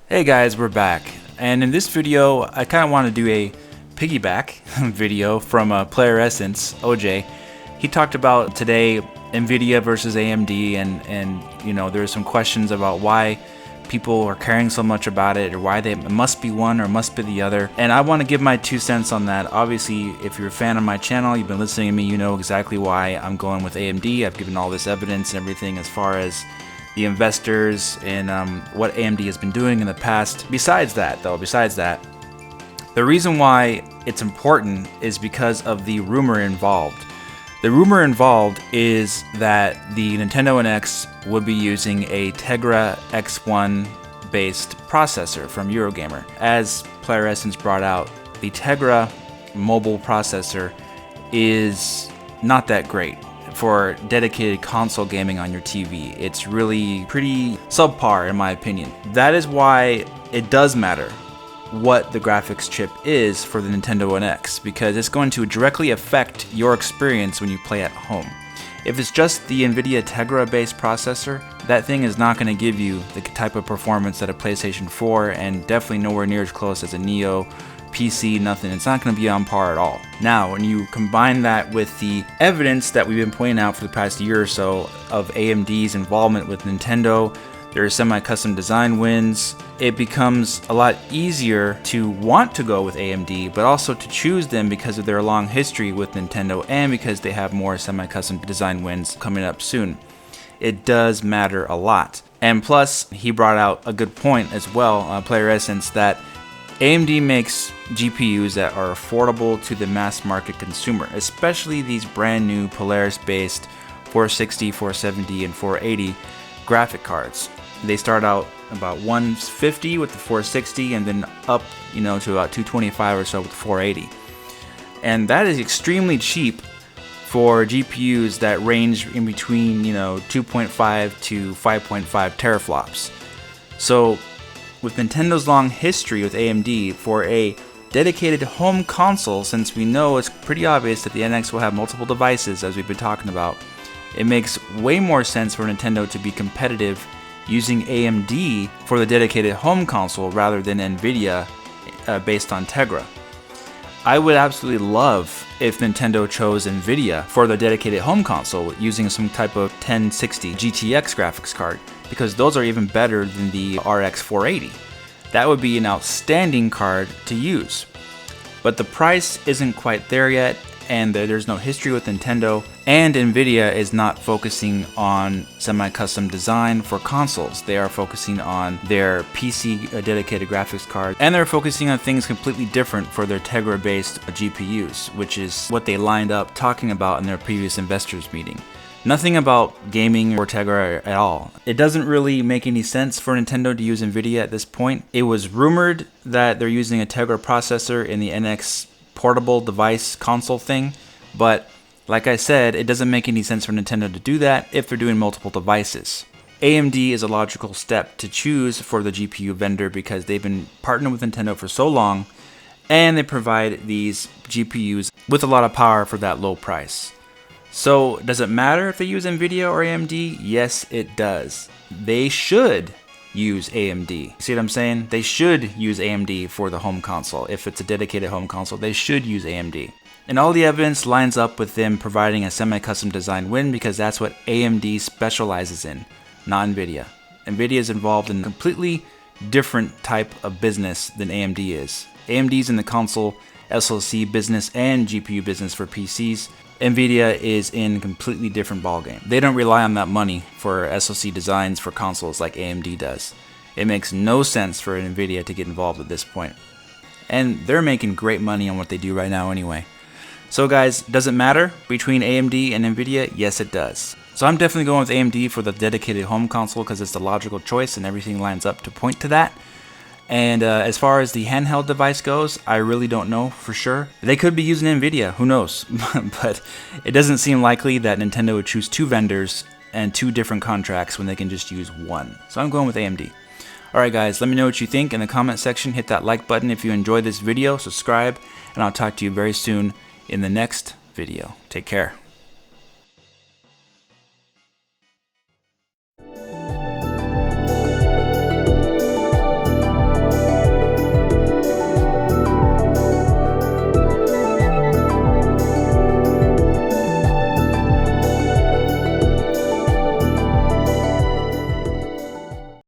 Hey guys, we're back, and in this video I kind of want to do a piggyback video from Player Essence, OJ. He talked about today Nvidia versus AMD, and you know, there's some questions about why people are caring so much about it, or why they must be one or must be the other, and I want to give my 2 cents on that. Obviously, if you're a fan of my channel, you've been listening to me, you know exactly why I'm going with AMD. I've given all this evidence and everything as far as the investors and what AMD has been doing in the past. Besides that, the reason why it's important is because of the rumor involved. The rumor involved is that the Nintendo NX would be using a Tegra X1 based processor from Eurogamer. As Player Essence brought out, the Tegra mobile processor is not that great for dedicated console gaming on your TV. It's really pretty subpar in my opinion. That is why it does matter what the graphics chip is for the Nintendo NX, because it's going to directly affect your experience when you play at home. If it's just the Nvidia Tegra based processor, that thing is not going to give you the type of performance that a PlayStation 4, and definitely nowhere near as close as a Neo PC, nothing. It's not going to be on par at all. Now, when you combine that with the evidence that we've been pointing out for the past year or so of AMD's involvement with Nintendo, their semi-custom design wins, it becomes a lot easier to want to go with AMD, but also to choose them because of their long history with Nintendo and because they have more semi-custom design wins coming up soon. It does matter a lot. And plus, he brought out a good point as well, Player Essence, that AMD makes GPUs that are affordable to the mass market consumer, especially these brand new Polaris-based 460, 470, and 480 graphic cards. They start out about 150 with the 460, and then up, you know, to about 225 or so with the 480. And that is extremely cheap for GPUs that range in between, you know, 2.5 to 5.5 teraflops. So with Nintendo's long history with AMD for a dedicated home console, since we know it's pretty obvious that the NX will have multiple devices as we've been talking about, it makes way more sense for Nintendo to be competitive using AMD for the dedicated home console rather than Nvidia based on Tegra. I would absolutely love if Nintendo chose Nvidia for the dedicated home console using some type of 1060 GTX graphics card, because those are even better than the RX 480. That would be an outstanding card to use. But the price isn't quite there yet, and there's no history with Nintendo, and Nvidia is not focusing on semi-custom design for consoles. They are focusing on their PC dedicated graphics card, and they're focusing on things completely different for their Tegra-based GPUs, which is what they lined up talking about in their previous investors meeting. Nothing about gaming or Tegra at all. It doesn't really make any sense for Nintendo to use Nvidia at this point. It was rumored that they're using a Tegra processor in the NX portable device console thing, but like I said, it doesn't make any sense for Nintendo to do that if they're doing multiple devices. AMD is a logical step to choose for the GPU vendor because they've been partnering with Nintendo for so long, and they provide these GPUs with a lot of power for that low price. So does it matter if they use Nvidia or AMD? Yes, it does. They should use AMD. See what I'm saying? They should use AMD for the home console. If it's a dedicated home console, they should use AMD. And all the evidence lines up with them providing a semi-custom design win, because that's what AMD specializes in, not Nvidia. Nvidia is involved in a completely different type of business than AMD is. AMD is in the console SoC business and GPU business for PCs. Nvidia is in a completely different ballgame. They don't rely on that money for SoC designs for consoles like AMD does. It makes no sense for Nvidia to get involved at this point. And they're making great money on what they do right now anyway. So guys, does it matter between AMD and Nvidia? Yes, it does. So I'm definitely going with AMD for the dedicated home console because it's the logical choice and everything lines up to point to that. And as far as the handheld device goes, I really don't know for sure. They could be using Nvidia, who knows? But it doesn't seem likely that Nintendo would choose 2 vendors and 2 different contracts when they can just use one. So I'm going with AMD. Alright guys, let me know what you think in the comment section. Hit that like button if you enjoyed this video, subscribe, and I'll talk to you very soon in the next video. Take care.